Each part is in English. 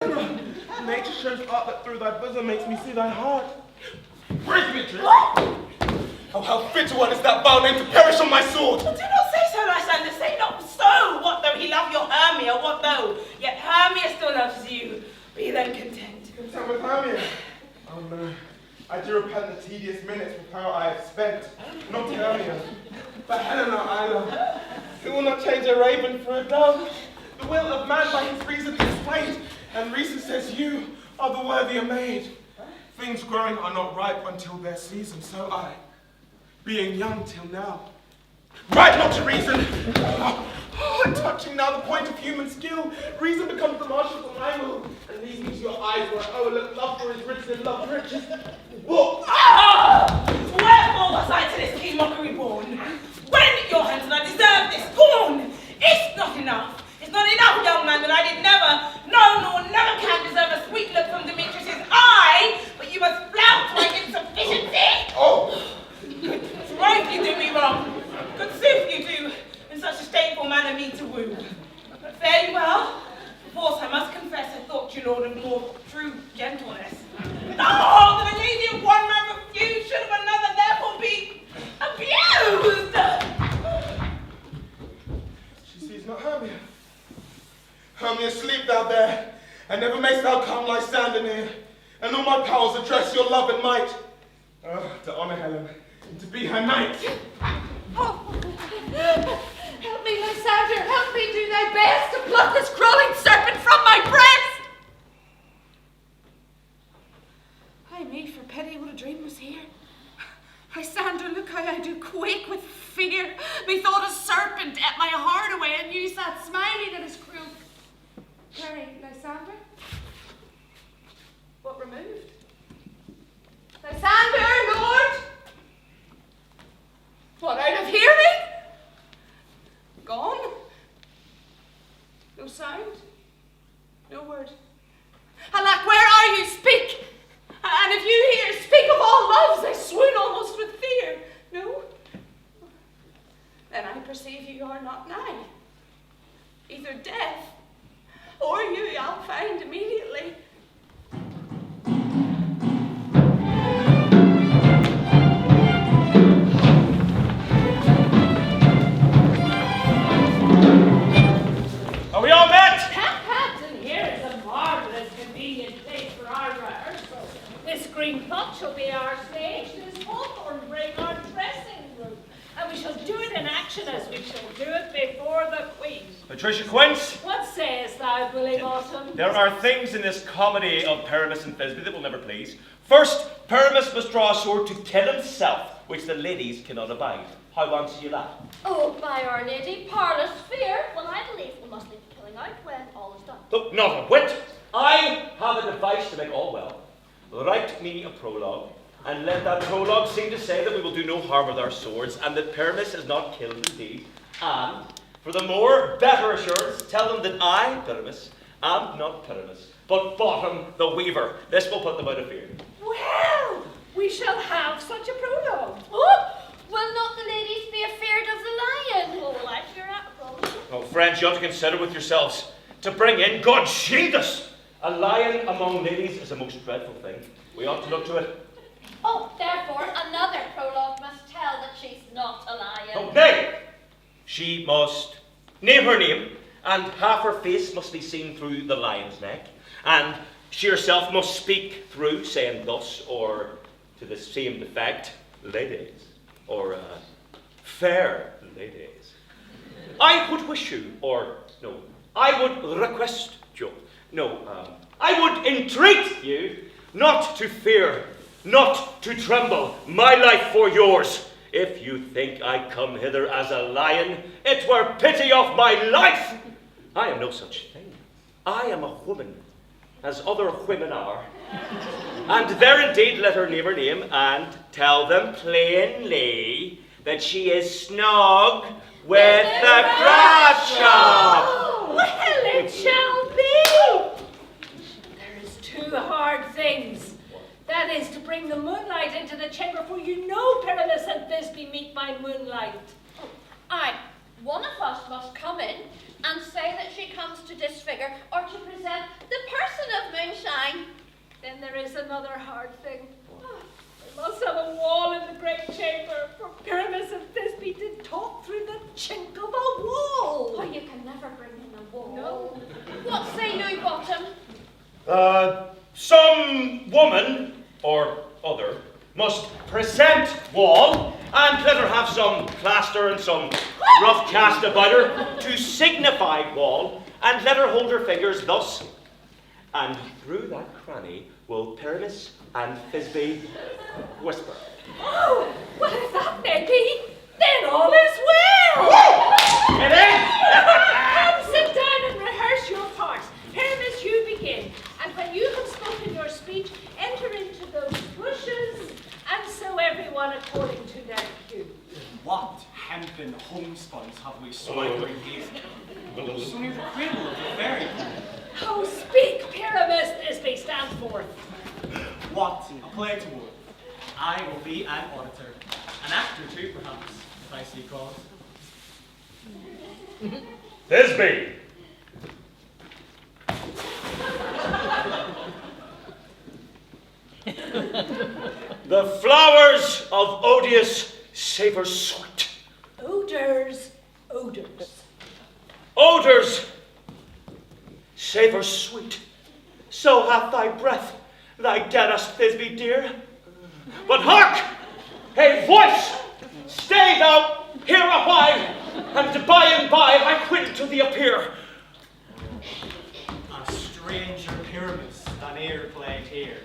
Nature shows art that through thy bosom makes me see thy heart. Where is Beatrice? Oh, how fit one is that bound name to perish on my sword! Do not say so, Lysander, say not so! What though he love your Hermia, what though? Yet Hermia still loves you. Be then content. Content with Hermia? Oh no, I do repent the tedious minutes with her I have spent. Not Hermia, but Helena I love, who will not change a raven for a dove. The will of man by his reason is swayed, and reason says you are the worthier maid. Things growing are not ripe until their season, so I, being young till now, right not to reason. And touching now the point of human skill, reason becomes the marshal for my will, and leads me to your eyes where overlooked love for is written in love riches. What? Wherefore was I to this keen mockery born? When your hands and I deserve this scorn? It's not enough. It's not enough, young man, that I did never, no, nor never can deserve a sweet look from Demetrius's eye, but you must flout my insufficiency. Oh! It's right you do me wrong. Good sooth you do, in such a shameful manner me to woo. But fare you well. Force I must confess I thought you lord of more true gentleness. Oh, that a lady of one man refused should of another therefore be abused. She sees not Hermia. Hermia, sleep thou there, and never mayst thou come Lysander near, and all my powers address your love and might. To honour Helen, and to be her knight. Oh, help me, Lysander, help me do thy best to pluck this crawling serpent from my breast. Ay me, for pity, what a dream was here. Lysander, look how I do quake with fear. Methought a serpent ate my heart away, and you sat smiling at his crook. Pray, Lysander? What removed? Lysander, Lord! What, out of hearing? Gone? No sound? No word? Alack, where are you? Speak! And if you hear, speak of all loves, I swoon almost with fear. No? Then I perceive you are not nigh. Either death, or you I'll find immediately. Are we all met? Captain, here is a marvelous convenient place for our rehearsal. This green plot shall be our stage, this hawthorn bring our dressing room, and we shall do it in action as we shall do it before the Queen. Patricia Quince, What sayest thou, Billy Bottom? there are things in this comedy of Pyramus and Thisbe that will never please. First, Pyramus must draw a sword to kill himself, which the ladies cannot abide. How answer you that? Oh, by Our Lady, parlous fear. Well, I believe we must leave the killing out when all is done. Look, not a whit. I have a device to make all well. Write me a prologue, and let that prologue seem to say that we will do no harm with our swords, and that Pyramus is not killed indeed. And, for the more better assurance, tell them that I, Pyramus, am not Pyramus, but Bottom the Weaver. This will put them out of fear. Well, we shall have such a prologue. Oh, will not the ladies be afeard of the lion? Oh, well, I fear not a problem. Oh, friends, you ought to consider with yourselves to bring in, God shield us, a lion among ladies is a most dreadful thing. We ought to look to it. Oh, therefore, another prologue must tell that she's not a lion. Oh, nay! She must name her name, and half her face must be seen through the lion's neck, and she herself must speak through, saying thus, or to the same effect, ladies, or fair ladies. I would wish you, or no, I would request you, no, I would entreat you not to fear, not to tremble, my life for yours. If you think I come hither as a lion, it were pity of my life. I am no such thing. I am a woman, as other women are. And there indeed let her name her name, and tell them plainly that she is snug with the Cratchit. Well, it shall be. There is two hard things. That is to bring the moonlight into the chamber, for you know Pyramus and Thisbe meet by moonlight. Aye, one of us must come in, and say that she comes to disfigure or to present the person of moonshine. Then there is another hard thing. We must have a wall in the great chamber for Pyramus and Thisbe to talk through the chink of a wall. Oh, you can never bring in a wall. No. What say you, Bottom? Some woman or other must present wall, and let her have some plaster and some rough cast about her to signify wall, and let her hold her fingers thus, and through that cranny will Pyramus and Thisbe whisper. Oh, well, if that may be, then all is well. Get in! Come, sit down and rehearse your parts. Pyramus, you begin. And when you have spoken your speech, enter into those bushes, and so everyone according to their cue. What hempen homespuns have we swiping here? So near the cradle of the fairy. Oh, speak, Pyramus, Thisbe, stand forth. What a play to work. I will be an auditor, an actor too, perhaps, if I see cause. Thisbe! The flowers of odious savor sweet. Odors. Odors savor sweet. So hath thy breath, thy deadest Thisbe dear. But hark! A voice! Stay thou here a while, and by and by I quit to thee appear. A stranger Pyramus than e'er played here.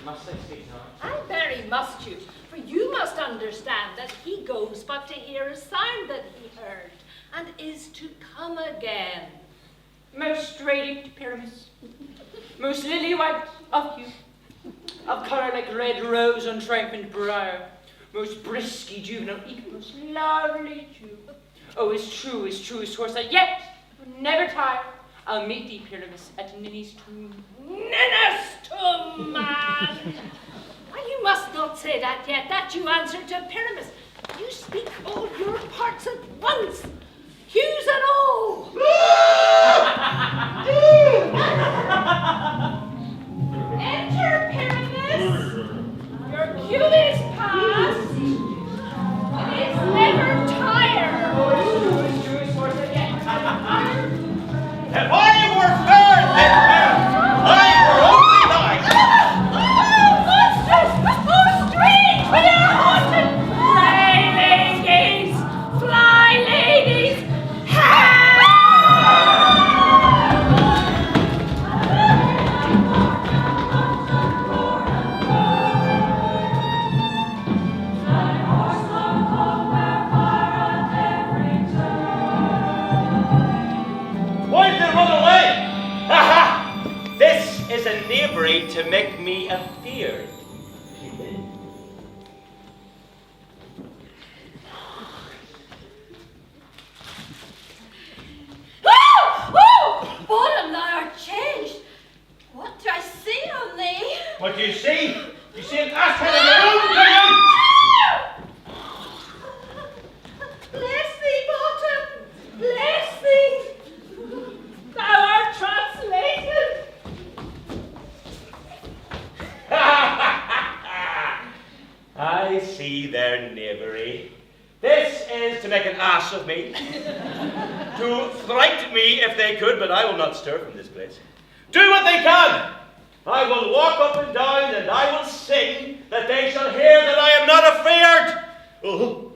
Must I speak now? And very must you, for you must understand that he goes but to hear a sound that he heard, and is to come again. Most radiant Pyramus, most lily-white of hue, of colour like red rose on triumphant brow, most brisky juvenile, eke most lovely too. Oh, it's true, his horse that yet will never tire. I'll meet thee, Pyramus, at Ninny's tomb. Ninny's tomb, man! Why, you must not say that yet, that you answer to Pyramus. You speak all your parts at once, hues and all. Enter, Pyramus. Your cue is past. It is never tired. Oh, it's true, his horse that yet will never tire. If I were fair, I were only thine. Monsters! Oh, strange! We are haunted! Fly, ladies! Why did they run away? Aha! This is a knavery to make me afeard. Oh! Bottom, thou art changed. What do I see on thee? What do you see? You see an asshead of your own kind? Bless thee, Bottom! Bless thee! Thou art translated! I see their knavery. This is to make an ass of me, to fright me if they could, but I will not stir from this place. Do what they can. I will walk up and down, and I will sing, that they shall hear that I am not afeard. Oh,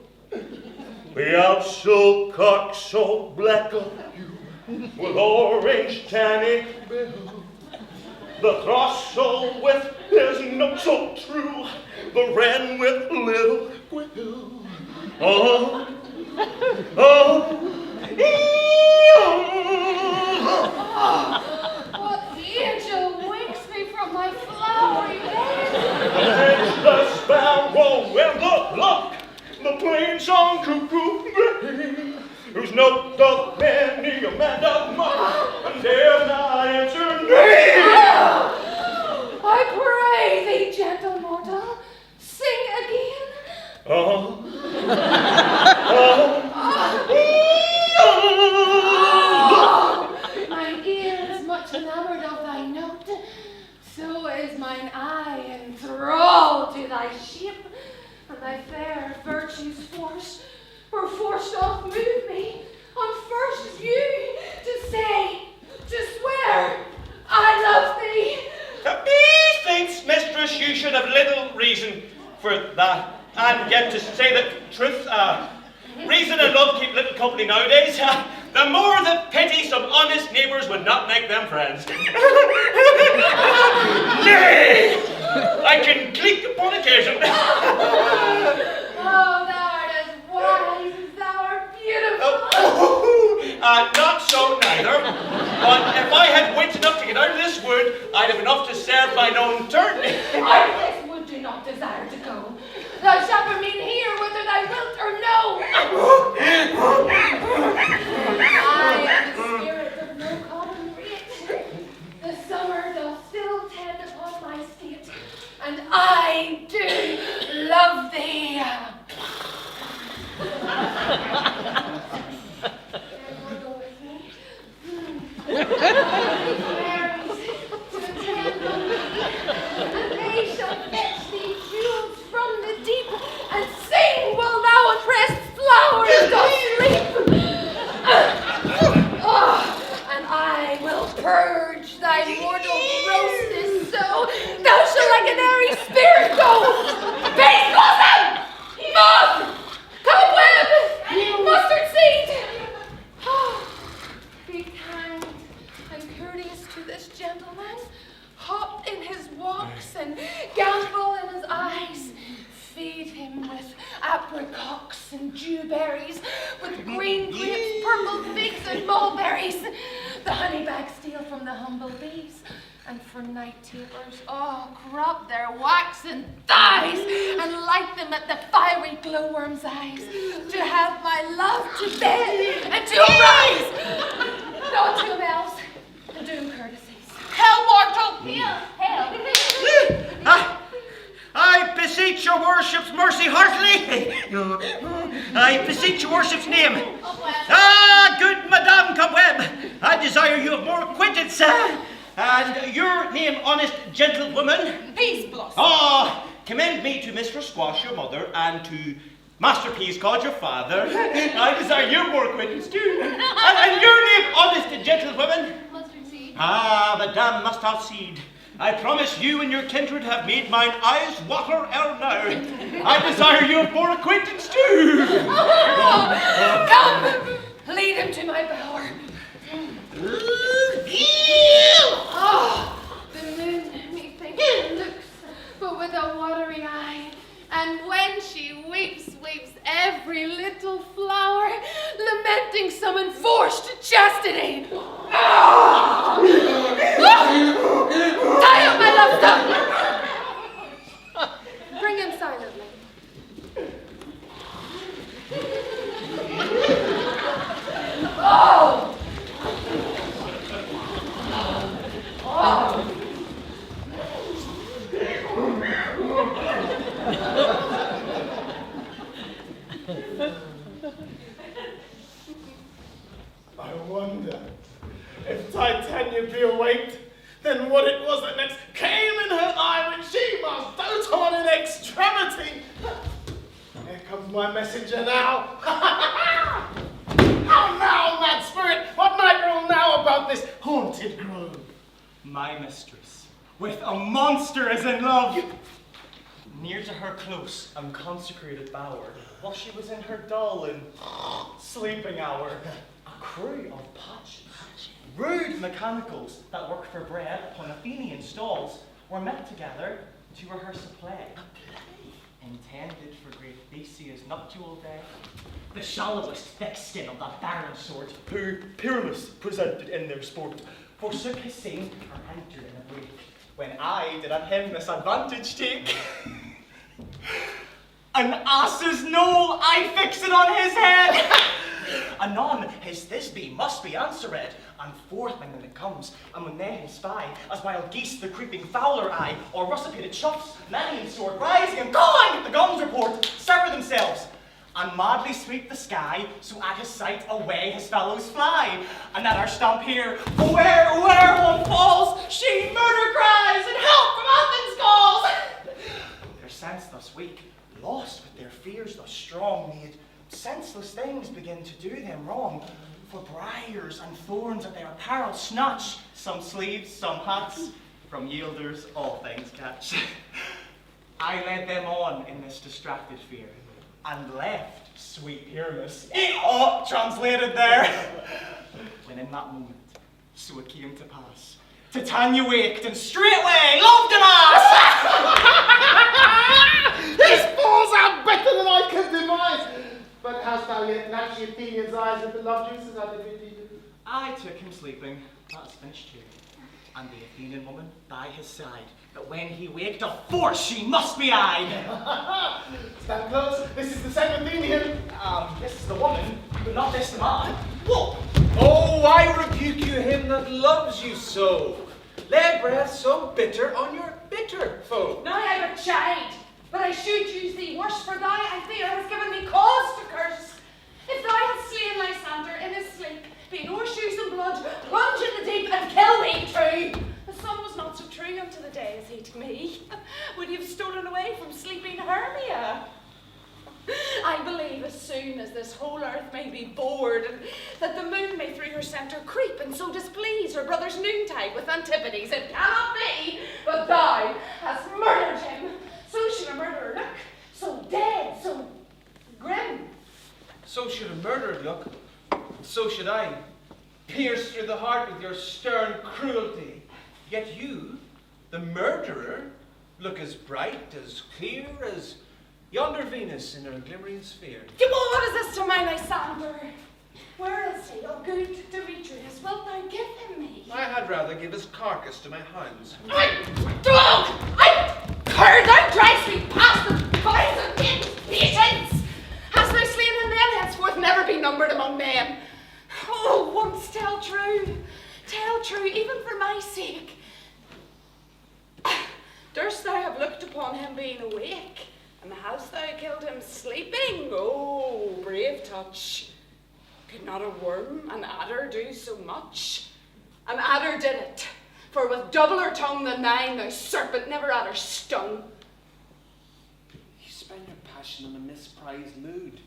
we have so cock so black of hue, with orange tannic bill. The throstle with his note so true, the wren with little quill. Oh, What angel wakes me from my flowery bed? it's the sparrow and the lark, the plain song cuckoo gray, whose note doth many a man doth mock, and dare not answer nay. I pray thee, gentle mortal, sing again. Oh, oh, oh, is mine eye enthralled to thy shape, and thy fair virtues forced off move me on first view to say, to swear, I love thee. Methinks, mistress, you should have little reason for that, and yet to say the truth, reason and love keep little company nowadays. The more the pity some honest neighbours would not make them friends. Nay, I can click upon occasion. Oh, thou art as wise as thou art beautiful. Not so neither. But if I had wit enough to get out of this wood, I'd have enough to serve mine own turn. Out of this wood do not desire to go. Thou shalt remain here whether thou wilt or no. I am the spirit of no common rate. The summer doth still tend upon my state, and I do love thee. Therefore go with me. Fairies to attend on me, and they shall fetch thee jewels from the deep, and sing while thou on pressed flowers dost sleep. And I will purge thy mortal grossness so thou shalt like an airy spirit go. Face blossom! Moth! Cobweb! Mustard seed! Be kind and courteous to this gentleman, hot in his walks and gambol in his eyes. Feed him with apricots and dewberries, with green grapes, purple figs, and mulberries. The honey bag steal from the humble bees, and for night tapers, crop their waxen thighs, and light them at the fiery glowworm's eyes, to have my love to bed and to arise. Not two bells, and doom courtesies. Hell, mortal! Hail! I beseech your worship's mercy heartily. I beseech your worship's name. Good Madame Cobweb, I desire you of more acquaintance. And your name, honest gentlewoman? Peace blossom. Commend me to Mistress Squash, your mother, and to Master Peascod, your father. I desire you more acquaintance too. And your name, honest gentlewoman? Mustard seed. Madame Mustard Seed. I promise you and your kindred have made mine eyes water ere now. I desire you of more acquaintance too. Come, lead him to my bower. The moon, methinks, looks, but with a watery eye. And when she weeps, weeps every little flower, lamenting some enforced chastity. Tie up my love stone. Bring him silently. I wonder if Titania be awaked, then what it was that next came in her eye when she must dote on in extremity. Here comes my messenger now. How now, mad spirit? What night rule now about this haunted grove? My mistress, with a monster is in love. Near to her close and consecrated bower, while she was in her dull and sleeping hour, a crew of patches, rude mechanicals that work for bread upon Athenian stalls, were met together to rehearse a play. Intended for great Theseus' nuptial day. The shallowest thick skin of that barren sort, who Pyramus presented in their sport, forsook his scene and entered in a break, when I did at him this advantage take. An ass's knoll I fix it on his head. Anon his Thisbe must be answered, and forth when it comes, and when they him spy, as wild geese the creeping fowler eye, or russipated choughs, many in sword, rising and going, the guns report, sever themselves, and madly sweep the sky, so at his sight away his fellows fly, and at our stump here, where one falls, she murder cries, and help from senseless things begin to do them wrong. For briars and thorns at their apparel snatch, some sleeves, some hats, from yielders all things catch. I led them on in this distracted fear, and left sweet Pyramus, translated there. When in that moment, so it came to pass, Titania waked and straightway loved an ass! His balls are better than I can devise. But hast thou yet matched the Athenian's eyes with the love juices I defeated? I took him sleeping, that's finished too, and the Athenian woman by his side, that when he waked of force she must be eyed. Stand close, this is the same Athenian. This is the woman, but not this man. Whoa! Oh, I rebuke you him that loves you so. Lay breath so bitter on your bitter foe. Now I have a chide, but I should use thee worse, for thy, I fear, has given me cause to curse. If thou hadst slain Lysander in his sleep, be in horseshoes and blood, plunge in the deep and kill me too. The sun was not so true unto the day as he to me. Would he have stolen away from sleeping Hermia? I believe as soon as this whole earth may be bored, and that the moon may through her centre creep, and so displease her brother's noontide with antipodes, it cannot be, but thou hast murdered him. So should a murderer look, so dead, so grim. So should a murderer look, so should I, pierced through the heart with your stern cruelty. Yet you, the murderer, look as bright, as clear as yonder Venus in her glimmering sphere. What is this to my Lysander? Where is he, oh good Demetrius? Wilt thou give him me? I had rather give his carcass to my hounds. I dog! I cur! Thou drives me past the bounds of impatience! Hast thou slain him then? Henceforth never be numbered among men. Oh, once tell true, even for my sake. Durst thou have looked upon him being awake? And hast thou killed him sleeping? Oh, brave touch. Could not a worm, an adder, do so much? An adder did it, for with doubler tongue than thine, thou serpent never adder stung. You spend your passion in a misprized mood.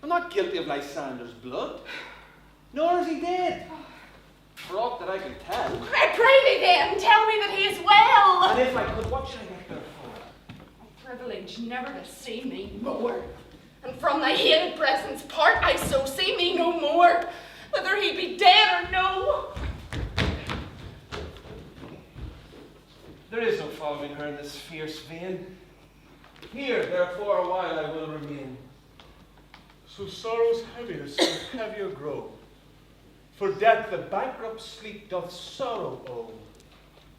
I'm not guilty of Lysander's blood, nor is he dead. For aught that I can tell. I pray thee then, tell me that he is well. And if I could, what should I get there for? Privilege never to see me more. And from thy hated presence part, I so see me no more, whether he be dead or no. There is no following her in this fierce vein. Here, therefore, a while I will remain. So sorrow's heaviest, so heavier grow. For death the bankrupt sleep doth sorrow owe,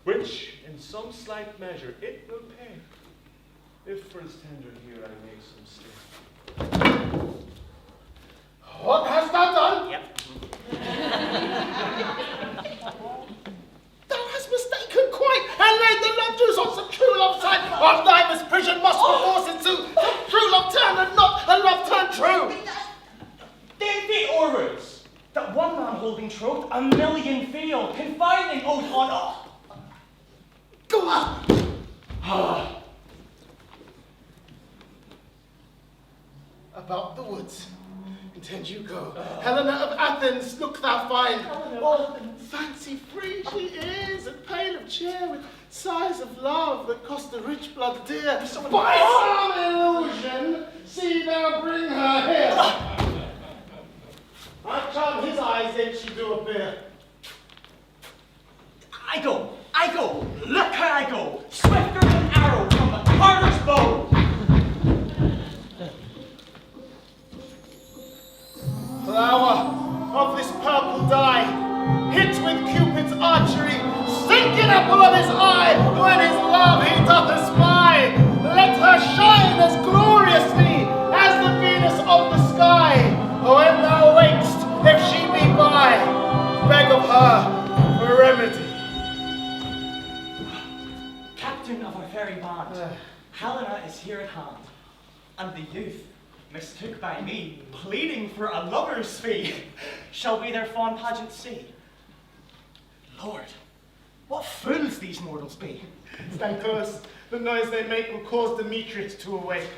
which in some slight measure it will pay, if for his tender here I make some stay. What hast thou done? Yep. Thou hast mistaken quite, and laid the love juice on some true love side. Of thy misprision must perforce ensue. True love turned and not a love turned true. The orders that one man holding troth, a million feel, confining oath on all. Go on. About the woods, intend you go. Helena of Athens, look thou find. Oh, fancy free she is, and pale of cheer, with sighs of love that cost the rich blood dear. By some illusion, see thou bring her here. I charm his eyes, then she do appear. I go, look how I go, swifter than an arrow from the carter's bow. Flower of this purple dye, hit with Cupid's archery, sinking upon his eye, when his love he doth espy. Let her shine as gloriously as the Venus of the sky. When thou wakest, if she be by, beg of her for remedy. Captain of our fairy band, Helena is here at hand, and the youth, mistook by me, pleading for a lover's fee, shall we their fond pageant see. Lord, what fools these mortals be! Stand close, the noise they make will cause Demetrius to awake.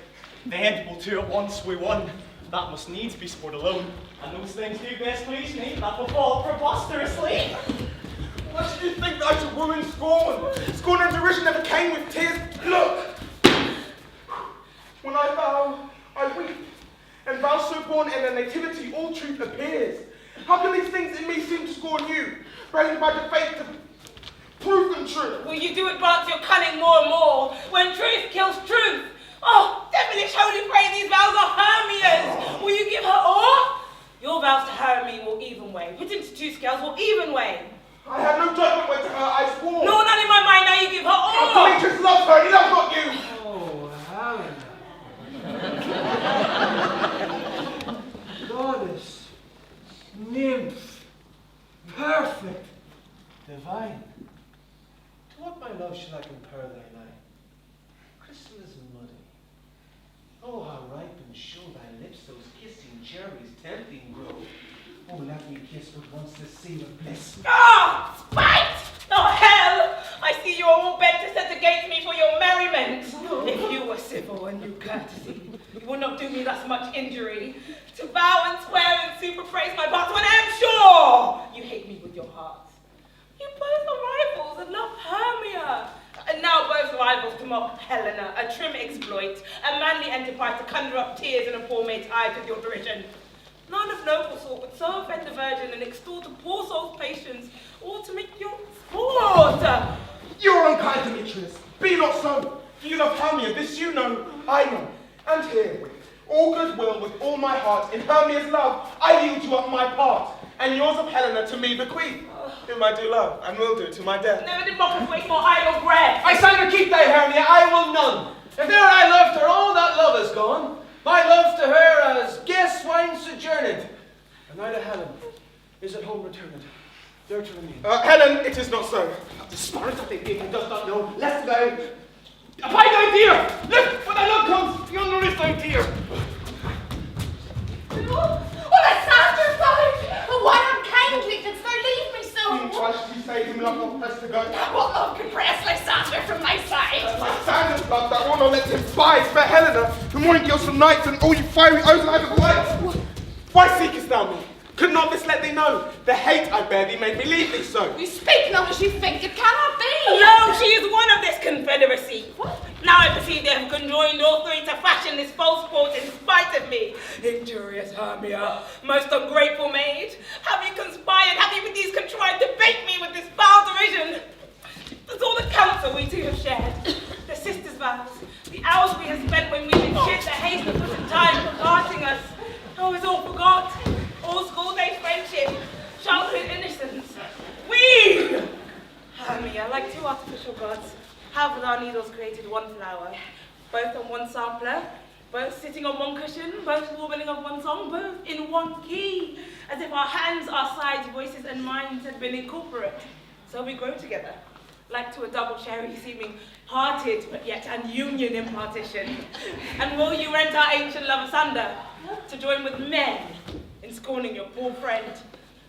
Then will two at once we won, that must needs be sport alone. And those things do best please me, that will fall preposterously. Why should you think that I should woo and scorn? Scorn and derision never came with tears. Look! When I vow, I weep. And vow so born in a nativity, all truth appears. How can these things in me seem to scorn you? Brained by the faith to prove them true. Will you do advance your cunning more and more, when truth kills truth? Oh, devilish holy pray, these vows are Hermia's. Will you give her all? Your vows to her and me will even weigh. Put into two scales will even weigh. I had no judgment when to her I swore. No, none in my mind, now you give her all. Demetrius loves her, he loves not you. Oh, Helen. Goddess, nymph, perfect, divine. To what my love shall I compare thy line? Crystal is muddy. Oh, how ripe and show thy lips those kissing cherries tempting grow. Oh, let me kiss but once this seal of bliss. Ah, spite! Oh, hell! I see you are all bent to set against me for your merriment. If you were civil and knew courtesy, you would not do me thus much injury. To vow and swear and super praise my parts when I am sure you hate me with your heart. You both are rivals and love Hermia. And now both rivals to mock Helena, a trim exploit, a manly enterprise to conjure up tears in a poor maid's eyes with your derision. None of noble sort would so offend the virgin and extort a poor soul's patience, or to make your sport. You are unkind, Demetrius. Be not so. You love Hermia, this you know, I know. And herewith, all goodwill with all my heart, in Hermia's love, I yield you up my part, and yours of Helena to me bequeath, whom I do love, and will do to my death. Never did mockers wait for idle breath. Lysander, keep thy Hermia, I will none. If e'er I loved her, all that love is gone. My love to her as guest swine sojourned. And I to Helen is at home returned, there to remain. Helen, it is not so. The spirit of the evening does not know, lest thou... Abide thy dear! Look, when thy love comes, yonder is thy tear. Lysander, father! Why unkindly didst thou leave me so? Why should you say him love not pressed to go? What love could press Lysander from thy side? Lysander's love that will not let him spy, spare Helena, who morning girls from nights, and all you fiery eyes and eyes of light. Why seekest thou me? Could not this let thee know? The hate I bear thee made me leave thee so. You speak not as you think, it cannot be. No, she is one of this confederacy. Now I perceive they have conjoined all three to fashion this false sport in spite of me. Injurious Hermia, most ungrateful maid, have you conspired, have you with these contrived to bait me with this foul derision? That's all the counsel we two have shared, the sisters' vows, the hours we have spent when we ensured the haste that put in time for parting us. Oh, it's all forgot. All school days friendship, childhood innocence. We, Hermia, like two artificial gods, have with our needles created one flower, both on one sampler, both sitting on one cushion, both warbling of one song, both in one key, as if our hands, our sides, voices, and minds had been incorporate. So we grow together, like to a double cherry, seeming parted, but yet an union in partition. And will you rent our ancient love asunder, to join with men in scorning your poor friend?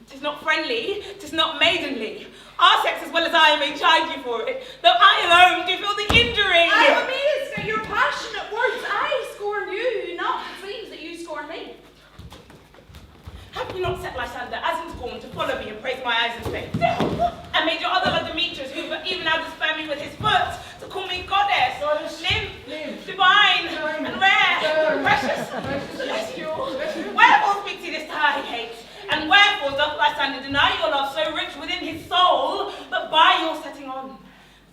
'Tis not friendly, 'tis not maidenly. Our sex as well as I may chide you for it, though I alone do feel the injury. I am amazed at your passionate words. I scorn you, not it seems that you scorn me. Have you not set Lysander as in scorn to follow me and praise my eyes and face? And made your other love Demetrius, who but even now spare me with his foot, to call me goddess, nymph, divine, and rare, precious, celestial. Wherefore speaks he this to her he hates? And wherefore doth Lysander deny your love so rich within his soul, but by your setting on,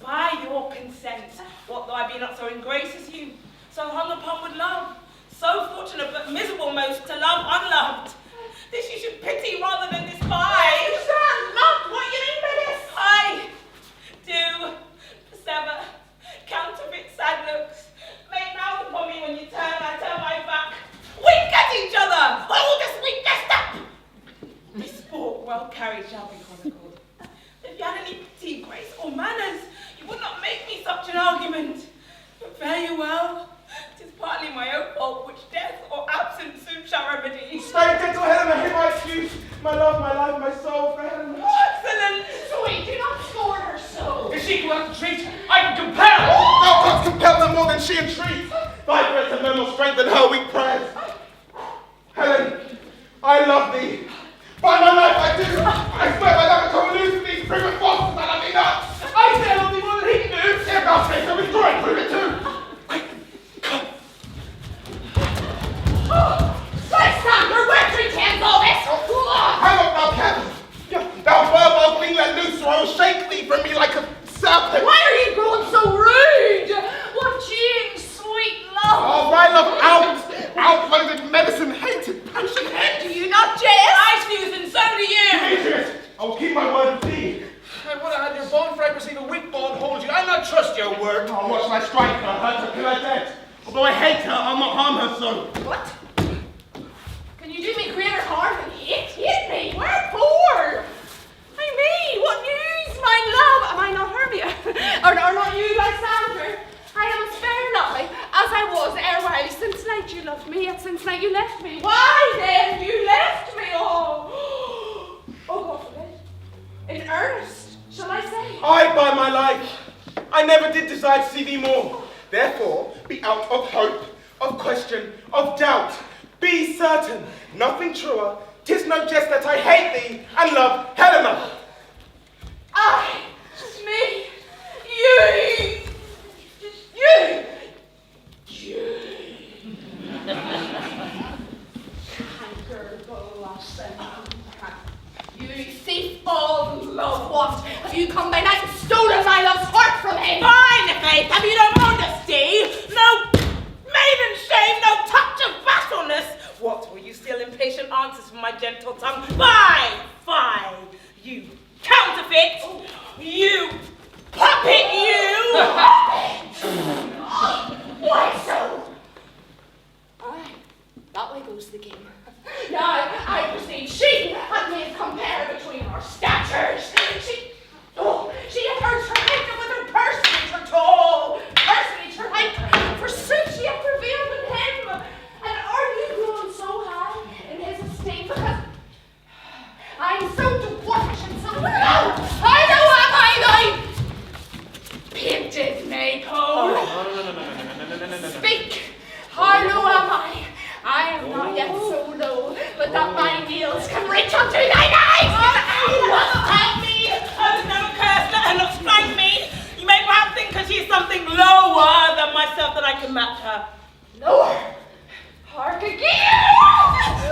by your consent, what though I be not so in grace as you, so hung upon with love, so fortunate but miserable most to love unloved, this you should pity rather than despise. I understand not what you mean by this. I do persever, counterfeit sad looks, make mouth upon me when you turn, I turn my back. Wink at each other, hold this weakness up. This sport well carried shall be chronicled. If you had any pity, grace, or manners, you would not make me such an argument. But fare you well. 'Tis partly my own fault, which death or absence soon shall remedy. Stay, gentle Helena, hear my excuse. My love, my life, my soul, for Helena. Excellent! Sweet, do not scorn her so. If she cannot entreat, I can compel. Thou canst compel her more than she entreats. Thy grace and no more strength than her weak prayers. Helen, I love thee. By my life I do. I swear by that I will lose to these primitive forces that I mean not. I say I love thee more than he can do. If thou sayest so, withdraw and prove it too. Lysander, where do you can all this? Hang up, thou cat! Thou verbal thing let loose, or I will shake thee from me like a serpent. Why are you growing so rude? What cheating, sweet love? Oh, my love, outvoted medicine, hated passion. Do you not jest? I snooze, and so do you. Demetrius, I will keep my word with thee. I would have had your bone frag receive a weak bone hold you. I'll not trust your word. Oh, what shall I strike her, hurt her, kill her dead? Although I hate her, I'll not harm her so. What? Can you do me greater harm than hit me? Wherefore? I mean, what news, my love? Am I not Hermia? or not you, Lysander? I am as fair nigh as I was erewhile. Since night you loved me, yet since night you left me. Why then you left me? Oh, God forbid. In earnest, shall I say? I, by my life, I never did desire to see thee more. Therefore, be out of hope, of question, of doubt. Be certain, nothing truer. 'Tis no jest that I hate thee and love Helena. I, me, you. You thief of love, what? Have you come by night and stolen my love's heart from him? Fine, faith, have you no modesty? No maiden shame, no touch of bashfulness? What, will you steal impatient answers from my gentle tongue? Fie, you counterfeit, you puppet, you! Why so? Aye, that way goes the game. Now, I perceive she had made compare between our statures. She had urged her height with her personage, her tall personage, her height. For sooth she had prevailed with him. And are you grown so high in his esteem? Because I'm so dwarfish and so low. I know am I thy painted maypole. No. Speak. I know am I. I am not yet so low, but that my nails can reach unto thine eyes. You must help me. Oh, no curse, let her not strike me. You may perhaps think that she is something lower than myself that I can match her. Lower? Hark again!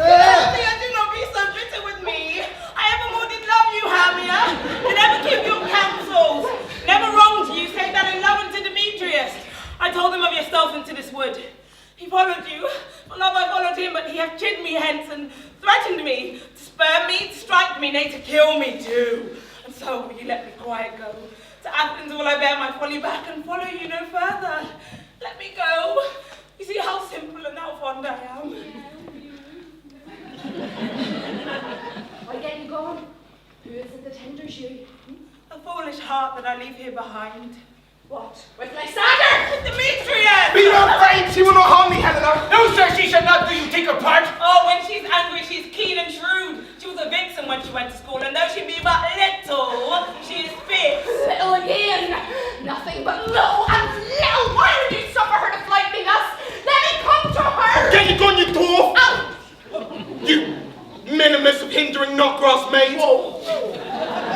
Hermia, do not be so bitter with me. I ever more did love you, Hermia. Did ever keep your counsels. Never wronged you, save that in love unto Demetrius. I told him of your stealth into this wood. He followed you. For love I followed him, but he hath chid me hence and threatened me to spurn me, to strike me, nay, to kill me too. And so will you let me quiet go? To Athens will I bear my folly back and follow you no further. Let me go. You see how simple and how fond I am. Why get you going? Who is it that hinders you? A foolish heart that I leave here behind. What? With Lysander? With Demetrius! Be not afraid, she will not harm thee, Helena. No, sir, she shall not do you take her part. Oh, when she's angry, she's keen and shrewd. She was a vixen when she went to school, and though she be but little, she is fierce. Little again. Nothing but low and low. Why did you suffer her to flight me thus? Let me come to her. Get you gone, you dwarf! Out! You minimus of hindering not grass maid! Whoa.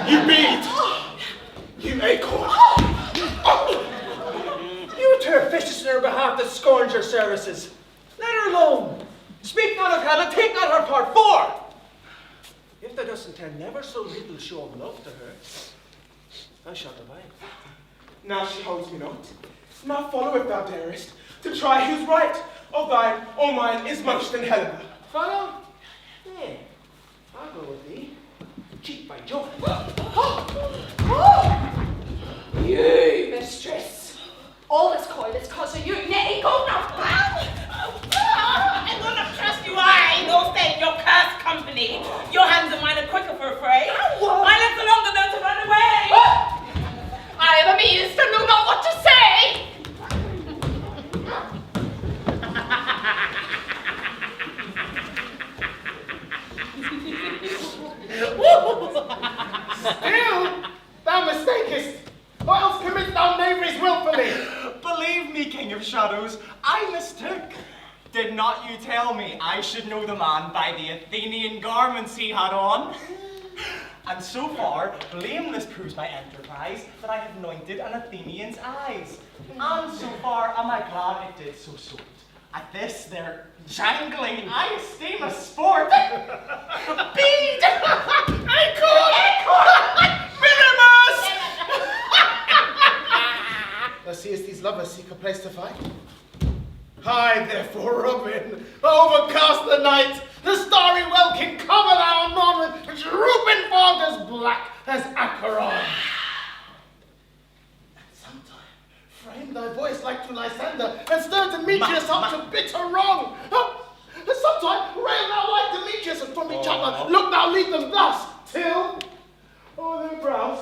You bead! You acorn! You turn vicious in her behalf that scorns your services. Let her alone. Speak not of Helen, take not her part. For if thou dost intend never so little show of love to her, thou shalt abide. Now she holds me not. Now follow if thou darest, to try who's right. O thine, or mine, is most in Helena. Follow? Nay, I'll go with thee. Cheat by Jove. You, mistress. All this coil is cause of you. Nay, go not. I will not trust you, nor stay in your cursed company. Your hands and mine are quicker for a fray. My legs are longer than to run away. I am amused and know not what to say. Still, thou mistakest. What else commits thou knaveries willfully? Believe me, King of Shadows, I mistook. Did not you tell me I should know the man by the Athenian garments he had on? And so far, blameless proves my enterprise that I have anointed an Athenian's eyes. And so far am I glad it did so sort. At this, their jangling I esteem a sport. Bead! Thou seest these lovers seek a place to fight. Hide therefore, Robin, overcast the night, the starry welkin cover thou anon with drooping fog as black as Acheron. At some time, frame thy voice like to Lysander, and stir Demetrius up to bitter wrong. At some time, rail thou like Demetrius, and from each other look thou lead them thus, till, o'er their brows,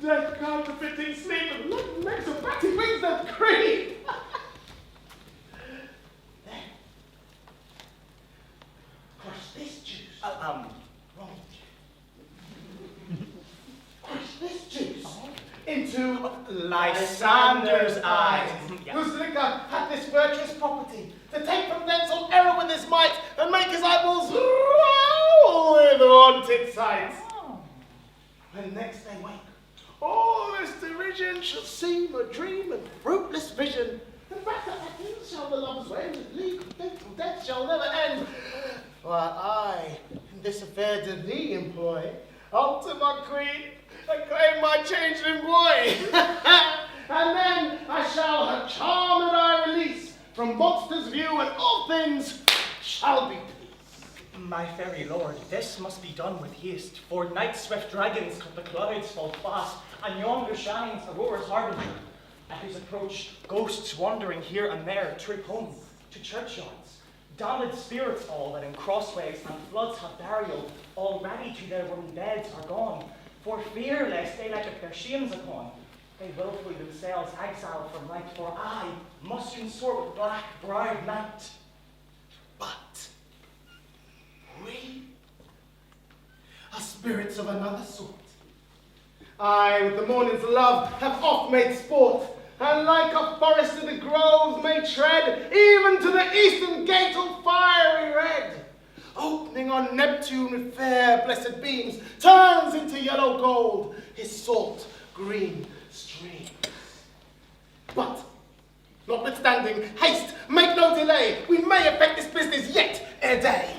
death counterfeiting sleep, and like necks of batty wings that creep. Crush this juice. Wrong. Crush this juice into Lysander's eyes. whose liquor hath this virtuous property, to take from thence all error with his might, and make his eyeballs roll with haunted sight. When next they wake, all this derision shall seem a dream and fruitless vision. And back at Athens shall the lovers wend, and league of fatal death shall never end. While I, in this affair to thee employ, alter my queen, and claim my changeling boy. And then I shall her charmed eye release from monsters' view, and all things shall be peace. My fairy lord, this must be done with haste, for night-swift dragons cut the clouds fall fast, and yonder shines Aurora's harbinger, at whose approach ghosts wandering here and there trip home to churchyards. Damned spirits all that in crossways and floods have burial, already to their wormy beds are gone, for fear lest they let their shames upon, they wilfully themselves exile from light, for I must consort with black-browed night. But we are spirits of another sort. I, with the morning's love, have oft made sport, and like a forest to the groves may tread, even to the eastern gate all fiery red. Opening on Neptune with fair blessed beams, turns into yellow gold his salt green streams. But, notwithstanding, haste, make no delay, we may effect this business yet ere day.